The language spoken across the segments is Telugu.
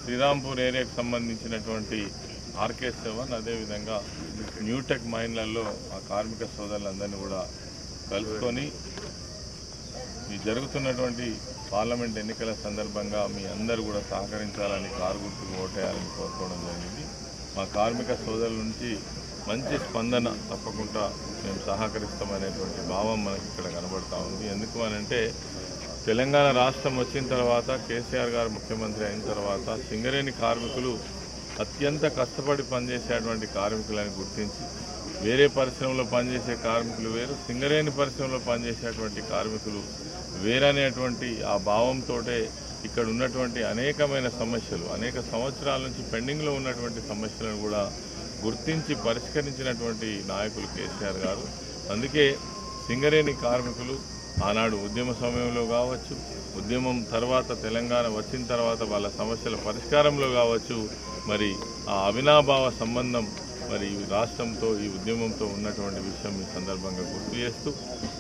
శ్రీరాంపూర్ ఏరియాకు సంబంధించినటువంటి ఆర్కే7 అదేవిధంగా న్యూటెక్ మైన్లలో ఆ కార్మిక సోదరులందరినీ కూడా కలుసుకొని ఈ జరుగుతున్నటువంటి పార్లమెంట్ ఎన్నికల సందర్భంగా మీ అందరూ కూడా సహకరించాలని కారు గుర్తుకు ఓటేయాలని కోరుకోవడం జరిగింది. మా కార్మిక సోదరుల నుంచి మంచి స్పందన తప్పకుండా మేము సహకరిస్తామనేటువంటి భావం మనకి ఇక్కడ కనబడతా ఉంది. ఎందుకు అనంటే తెలంగాణ రాష్ట్రం వచ్చిన తర్వాత కేసీఆర్ గారు ముఖ్యమంత్రి అయిన తర్వాత సింగరేణి కార్మికులు అత్యంత కష్టపడి పనిచేసేటువంటి కార్మికులను గుర్తించి వేరే పరిశ్రమలో పనిచేసే కార్మికులు వేరు, సింగరేణి పరిశ్రమలో పనిచేసేటువంటి కార్మికులు వేరనేటువంటి ఆ భావంతో ఇక్కడ ఉన్నటువంటి అనేకమైన సమస్యలు అనేక సంవత్సరాల నుంచి పెండింగ్లో ఉన్నటువంటి సమస్యలను కూడా గుర్తించి పరిష్కరించినటువంటి నాయకులు కేసీఆర్ గారు. అందుకే సింగరేణి కార్మికులు ఆనాడు ఉద్యమ సమయంలో కావచ్చు, ఉద్యమం తర్వాత తెలంగాణ వచ్చిన తర్వాత వాళ్ళ సమస్యల పరిష్కారంలో కావచ్చు, మరి ఆ అవినాభావ సంబంధం మరి రాష్ట్రంతో ఈ ఉద్యమంతో ఉన్నటువంటి విషయం ఈ సందర్భంగా గుర్తు చేస్తూ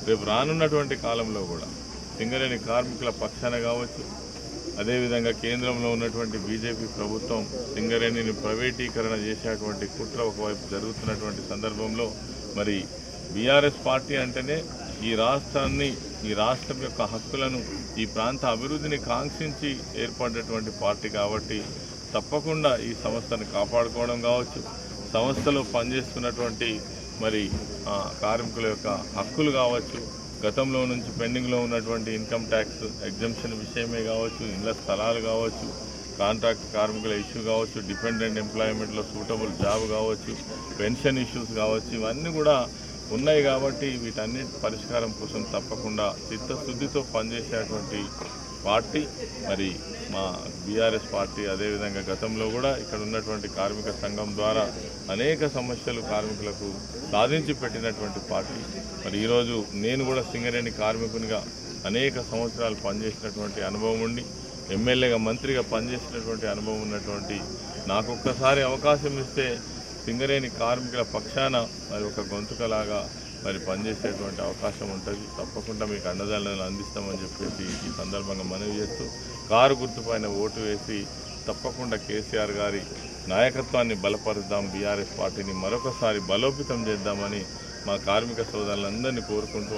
రేపు రానున్నటువంటి కాలంలో కూడా సింగరేణి కార్మికుల పక్షాన కావచ్చు, అదేవిధంగా కేంద్రంలో ఉన్నటువంటి బీజేపీ ప్రభుత్వం సింగరేణిని ప్రైవేటీకరణ చేసేటువంటి కుట్ర ఒకవైపు జరుగుతున్నటువంటి సందర్భంలో మరి బీఆర్ఎస్ పార్టీ అంటేనే ఈ రాష్ట్రం యొక్క హక్కులను ఈ ప్రాంత అభివృద్ధిని కాంక్షించి ఏర్పడినటువంటి పార్టీ కాబట్టి తప్పకుండా ఈ సంస్థను కాపాడుకోవడం కావచ్చు, సంస్థలో పనిచేస్తున్నటువంటి మరి కార్మికుల యొక్క హక్కులు కావచ్చు, గతంలో నుంచి పెండింగ్లో ఉన్నటువంటి ఇన్కమ్ ట్యాక్స్ ఎగ్జంప్షన్ విషయమే కావచ్చు, ఇళ్ల స్థలాలు కావచ్చు, కాంట్రాక్ట్ కార్మికుల ఇష్యూ కావచ్చు, డిపెండెంట్ ఎంప్లాయ్మెంట్లో సూటబుల్ జాబ్ కావచ్చు, పెన్షన్ ఇష్యూస్ కావచ్చు, ఇవన్నీ కూడా ఉన్నాయి. కాబట్టి వీటన్నిటి పరిష్కారం కోసం తప్పకుండా చిత్తశుద్ధితో పనిచేసేటువంటి పార్టీ మరి మా బీఆర్ఎస్ పార్టీ. అదేవిధంగా గతంలో కూడా ఇక్కడ ఉన్నటువంటి కార్మిక సంఘం ద్వారా అనేక సమస్యలు కార్మికులకు సాధించి పెట్టినటువంటి పార్టీ. మరి ఈరోజు నేను కూడా సింగరేణి కార్మికునిగా అనేక సంవత్సరాలు పనిచేసినటువంటి అనుభవం ఉండి ఎమ్మెల్యేగా మంత్రిగా పనిచేసినటువంటి అనుభవం ఉన్నటువంటి నాకు ఒక్కసారి అవకాశం ఇస్తే సింగరేణి కార్మికుల పక్షాన మరి ఒక గొంతుకలాగా మరి పనిచేసేటువంటి అవకాశం ఉంటుంది. తప్పకుండా మీకు అండదండలు అందిస్తామని చెప్పేసి ఈ సందర్భంగా మనవి చేస్తూ కారు గుర్తుపైన ఓటు వేసి తప్పకుండా కేసీఆర్ గారి నాయకత్వాన్ని బలపరుద్దాం, బీఆర్ఎస్ పార్టీని మరొకసారి బలోపేతం చేద్దామని మా కార్మిక సోదరులందరినీ కోరుకుంటూ